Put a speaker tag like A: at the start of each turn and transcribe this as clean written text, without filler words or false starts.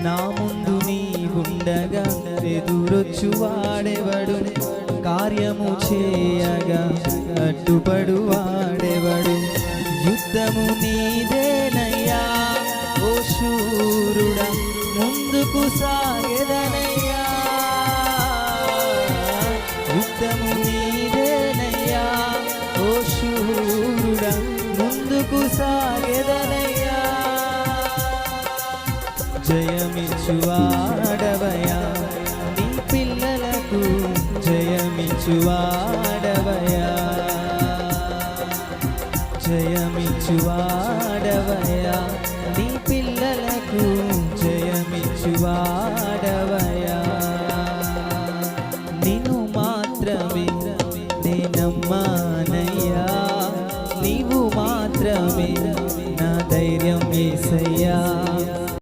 A: నా ముందు నీవుండగా ఎదురొచ్చు వాడెవడు, కార్యము చేయగా అడ్డుపడు వాడెవడు. యుద్ధము నీదేనయ్యా ఓ శూరుడా, ముందుకు సాగెదనయ్యా. యుద్ధము నీదేనయ్యా ఓ శూరుడా, ముందుకు సాగెదనయ్యా. జయమిచ్చువాడవయ్యా నీ పిల్లలకు, జయమిచ్చువాడవయ్యా, జయమిచ్చువాడవయ్యా నీ పిల్లలకు, జయమిచ్చువాడవయ్యా. నిన్ను మాత్రమే నేనమ్మానయ్యా, నీవు మాత్రమే నా ధైర్యం యేసయ్యా.